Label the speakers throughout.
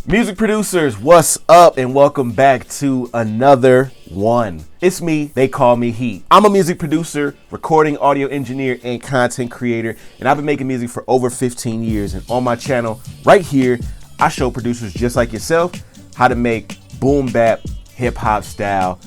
Speaker 1: Music producers, what's up, and welcome back to another one. It's me, they call me Heat. I'm a music producer, recording audio engineer, and content creator, and I've been making music for over 15 years. And on my channel right here, I show producers just like yourself how to make boom bap, hip hop style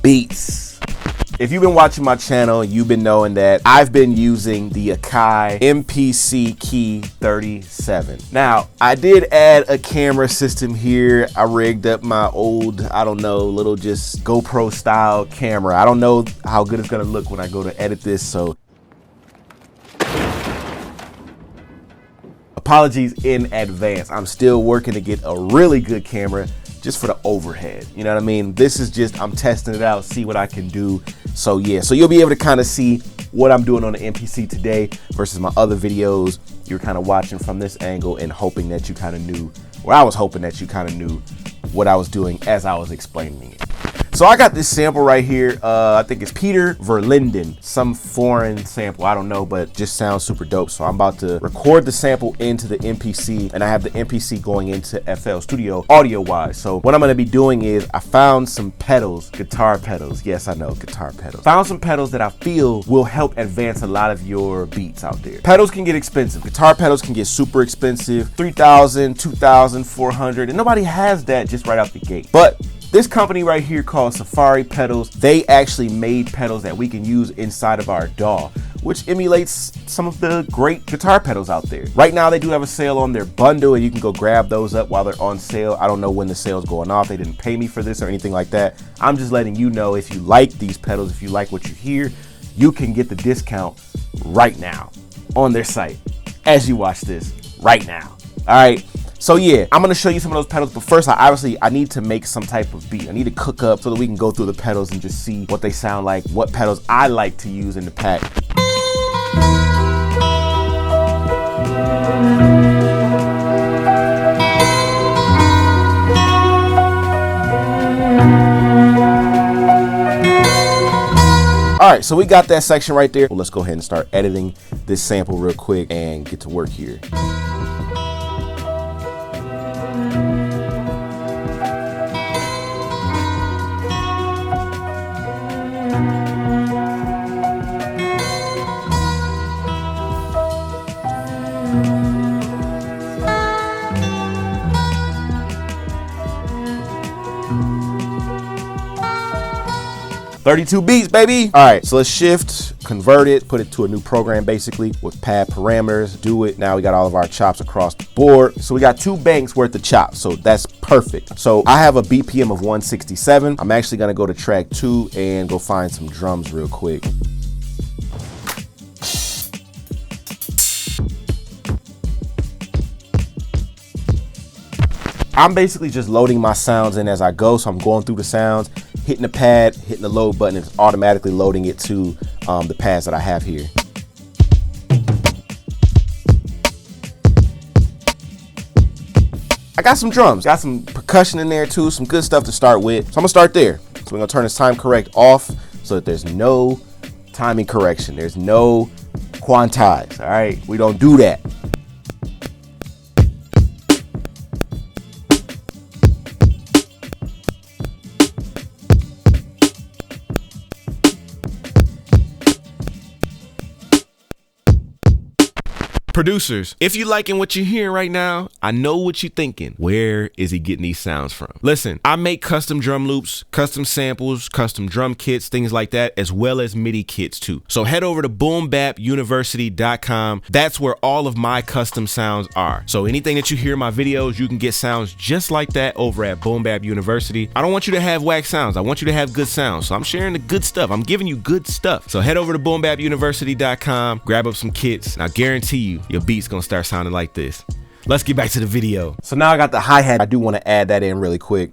Speaker 1: beats. If you've been watching my channel, you've been knowing that I've been using the Akai MPC Key 37. Now, I did add a camera system here. I rigged up my old, little just GoPro style camera. I don't know how good it's gonna look when I go to edit this, so apologies in advance. I'm still working to get a really good camera just for the overhead. You know what I mean? This is just, I'm testing it out, see what I can do. So yeah, so you'll be able to kind of see what I'm doing on the MPC today versus my other videos. You're kind of watching from this angle and hoping that you kind of knew, or I was hoping that you kind of knew what I was doing as I was explaining it. So I got this sample right here. I think it's Peter Verlinden, some foreign sample, I don't know, but just sounds super dope. So I'm about to record the sample into the MPC, and I have the MPC going into FL Studio audio wise. So what I'm gonna be doing is I found some pedals, guitar pedals. Yes, I know, guitar pedals. Found some pedals that I feel will help advance a lot of your beats out there. Pedals can get expensive. Guitar pedals can get super expensive, 3,000, 2,000, 400, and nobody has that just right out the gate. But this company right here called Safari Pedals, they actually made pedals that we can use inside of our DAW, which emulates some of the great guitar pedals out there. Right now, they do have a sale on their bundle, and you can go grab those up while they're on sale. I don't know when the sale's going off. They didn't pay me for this or anything like that. I'm just letting you know, if you like these pedals, if you like what you hear, you can get the discount right now on their site as you watch this right now. All right. So yeah, I'm gonna show you some of those pedals, but first I need to make some type of beat. I need to cook up so that we can go through the pedals and just see what they sound like, what pedals I like to use in the pack. All right, so we got that section right there. Well, let's go ahead and start editing this sample real quick and get to work here. "32 beats, baby." All right, so let's shift, convert it, put it to a new program basically with pad parameters, do it. Now we got all of our chops across the board. So we got 2 banks worth of chops, so that's perfect. So I have a BPM of 167. I'm actually gonna go to track 2 and go find some drums real quick. I'm basically just loading my sounds in as I go, so I'm going through the sounds, hitting the pad, hitting the load button, it's automatically loading it to the pads that I have here. I got some drums, got some percussion in there too, some good stuff to start with. So I'm gonna start there. So we're gonna turn this time correct off so that there's no timing correction. There's no quantize, all right? We don't do that. Producers, if you liking what you're hearing right now, I know what you're thinking. Where is he getting these sounds from? Listen, I make custom drum loops, custom samples, custom drum kits, things like that, as well as MIDI kits too. So head over to boombapuniversity.com. That's where all of my custom sounds are. So anything that you hear in my videos, you can get sounds just like that over at Boom Bap University. I don't want you to have whack sounds. I want you to have good sounds. So I'm sharing the good stuff. I'm giving you good stuff. So head over to boombapuniversity.com, grab up some kits, and I guarantee you, your beat's gonna start sounding like this. Let's get back to the video. So now I got the hi-hat. I do want to add that in really quick.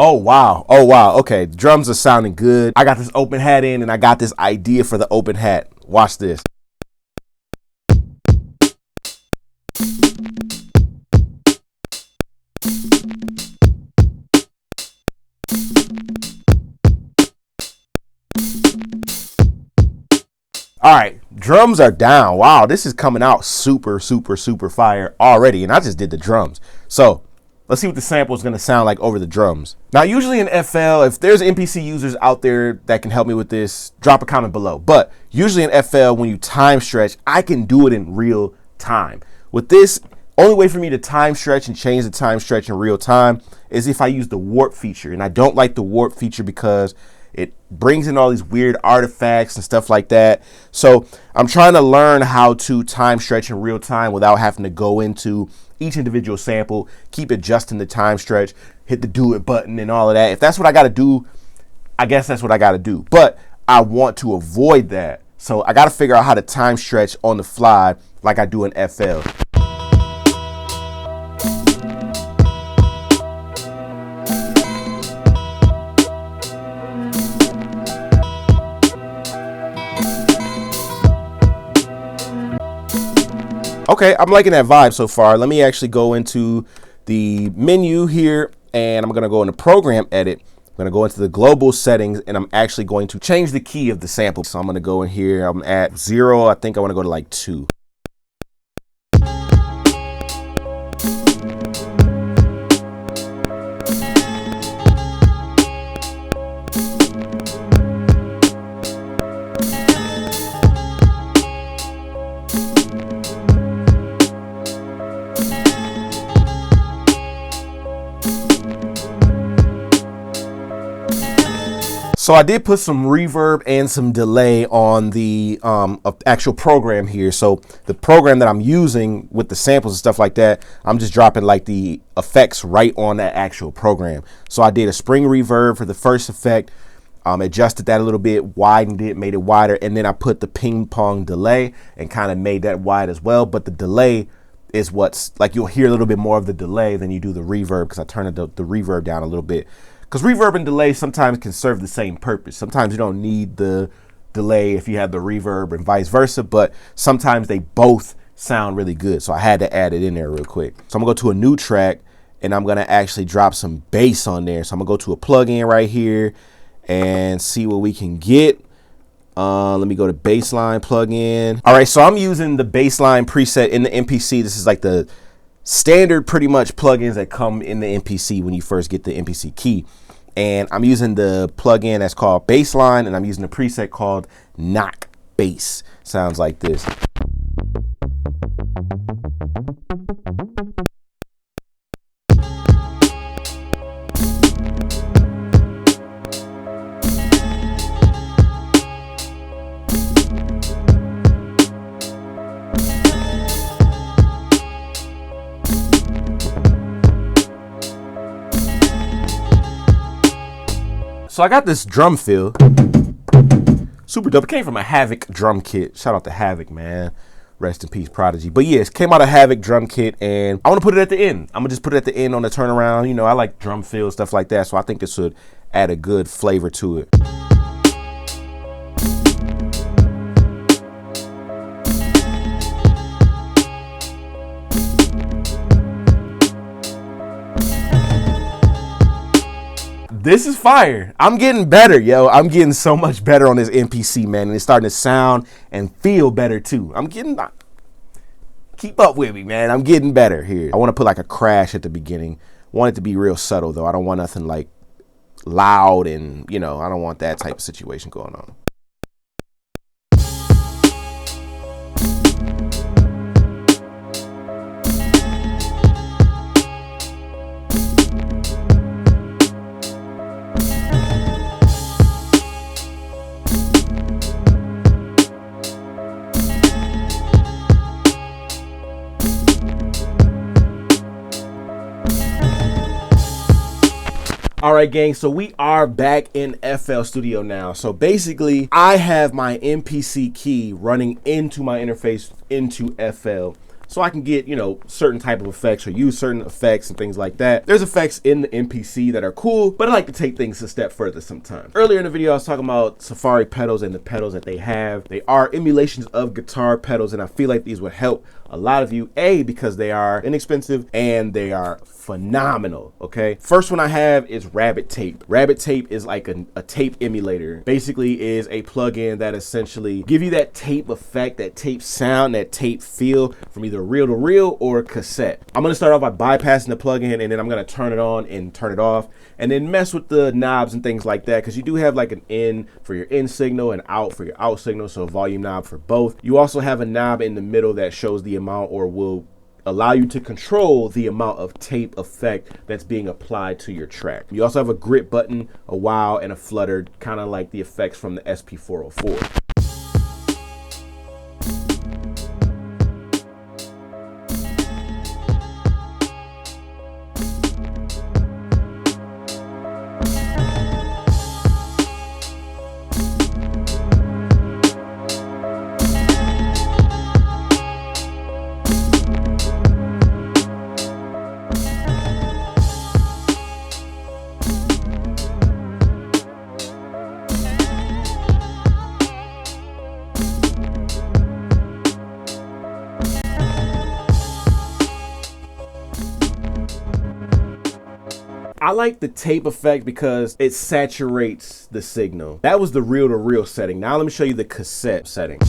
Speaker 1: Oh, wow. Oh, wow. Okay. Drums are sounding good. I got this open hat in and I got this idea for the open hat. Watch this. All right, drums are down. Wow, this is coming out super, super, super fire already. And I just did the drums. So let's see what the sample is going to sound like over the drums. Now, usually in FL, if there's MPC users out there that can help me with this, drop a comment below. But usually in FL, when you time stretch, I can do it in real time. With this, only way for me to time stretch and change the time stretch in real time is if I use the warp feature. And I don't like the warp feature because it brings in all these weird artifacts and stuff like that. So I'm trying to learn how to time stretch in real time without having to go into each individual sample, keep adjusting the time stretch, hit the do it button and all of that. If that's what I got to do, I guess that's what I got to do. But I want to avoid that. So I got to figure out how to time stretch on the fly like I do in FL. Okay, I'm liking that vibe so far. Let me actually go into the menu here and I'm gonna go into program edit. I'm gonna go into the global settings and I'm actually going to change the key of the sample. So I'm gonna go in here, I'm at 0. I think I wanna go to like 2. So I did put some reverb and some delay on the actual program here. So the program that I'm using with the samples and stuff like that, I'm just dropping like the effects right on that actual program. So I did a spring reverb for the first effect, adjusted that a little bit, widened it, made it wider, and then I put the ping pong delay and kind of made that wide as well. But the delay is what's like, you'll hear a little bit more of the delay than you do the reverb because I turned the reverb down a little bit. Because reverb and delay sometimes can serve the same purpose. Sometimes you don't need the delay if you have the reverb and vice versa, but sometimes they both sound really good. So I had to add it in there real quick. So I'm gonna go to a new track and I'm gonna actually drop some bass on there. So I'm gonna go to a plugin right here and see what we can get. Let me go to bassline plugin. All right, so I'm using the bassline preset in the MPC. This is like the standard pretty much plugins that come in the MPC when you first get the MPC key. And I'm using the plugin that's called Bassline, and I'm using the preset called Knock Bass. Sounds like this. So I got this drum fill, super dope. It came from a Havoc drum kit. Shout out to Havoc, man. Rest in peace, Prodigy. But yes, came out of Havoc drum kit, and I want to put it at the end. I'm gonna just put it at the end on the turnaround. You know, I like drum fill, stuff like that. So I think this would add a good flavor to it. This is fire. I'm getting better, yo. I'm getting so much better on this MPC, man. And it's starting to sound and feel better, too. Keep up with me, man. I'm getting better here. I want to put like a crash at the beginning. I want it to be real subtle, though. I don't want nothing like loud and, you know, I don't want that type of situation going on. All right, gang, so we are back in FL Studio now. So basically, I have my MPC key running into my interface into FL. so I can get, you know, certain type of effects or use certain effects and things like that. There's effects in the MPC that are cool, but I like to take things a step further sometimes. Earlier in the video, I was talking about Safari pedals and the pedals that they have. They are emulations of guitar pedals, and I feel like these would help a lot of you, because they are inexpensive and they are phenomenal. Okay, first one I have is Rabbit Tape. Rabbit Tape is like a tape emulator. Basically is a plugin that essentially give you that tape effect, that tape sound, that tape feel from either reel to reel or cassette. I'm gonna start off by bypassing the plugin, and then I'm gonna turn it on and turn it off, and then mess with the knobs and things like that, because you do have like an in for your in signal and out for your out signal, so a volume knob for both. You also have a knob in the middle that shows the amount, or will allow you to control the amount of tape effect that's being applied to your track. You also have a grip button, a wow, and a flutter, kind of like the effects from the SP404. I like the tape effect because it saturates the signal. That was the reel to reel setting. Now let me show you the cassette setting.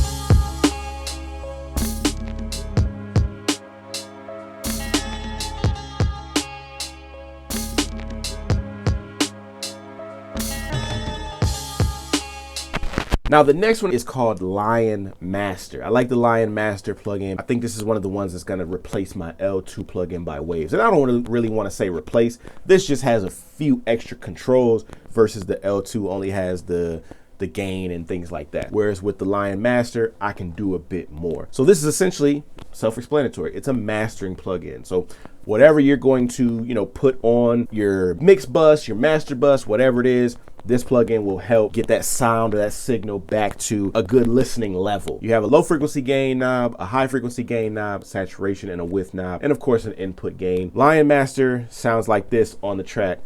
Speaker 1: Now the next one is called Lion Master. I like the Lion Master plugin. I think this is one of the ones that's gonna replace my L2 plugin by Waves. And I don't really wanna say replace. This just has a few extra controls versus the L2 only has the gain and things like that. Whereas with the Lion Master, I can do a bit more. So this is essentially self-explanatory. It's a mastering plugin. So whatever you're going to, you know, put on your mix bus, your master bus, whatever it is, this plugin will help get that sound or that signal back to a good listening level. You have a low frequency gain knob, a high frequency gain knob, saturation, and a width knob, and of course an input gain. Lion Master sounds like this on the track.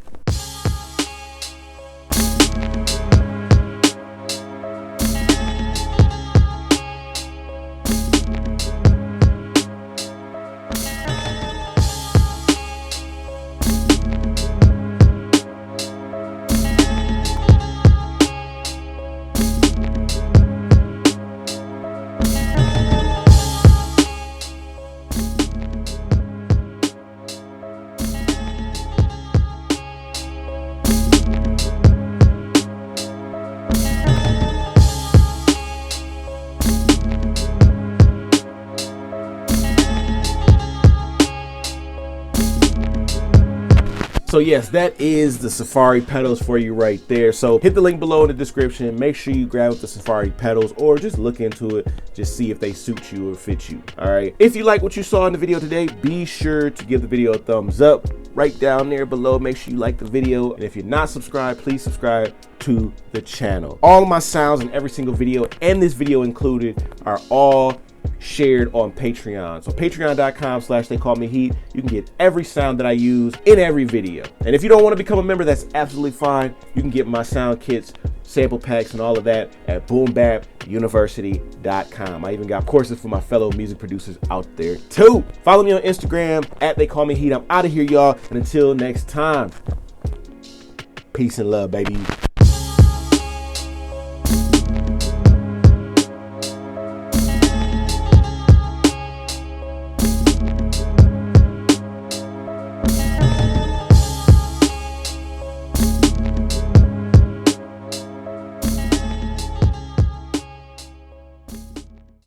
Speaker 1: So yes, that is the Safari pedals for you right there. So hit the link below in the description. Make sure you grab the Safari pedals, or just look into it, just see if they suit you or fit you. All right. If you like what you saw in the video today, be sure to give the video a thumbs up right down there below. Make sure you like the video. And if you're not subscribed, please subscribe to the channel. All of my sounds in every single video, and this video included, are all shared on Patreon. So patreon.com/TheyCallMeHeat. You can get every sound that I use in every video. And if you don't want to become a member, that's absolutely fine. You can get my sound kits, sample packs, and all of that at boombapuniversity.com. I even got courses for my fellow music producers out there too. Follow me on Instagram at TheyCallMeHeat. I'm out of here, y'all. And until next time, peace and love, baby.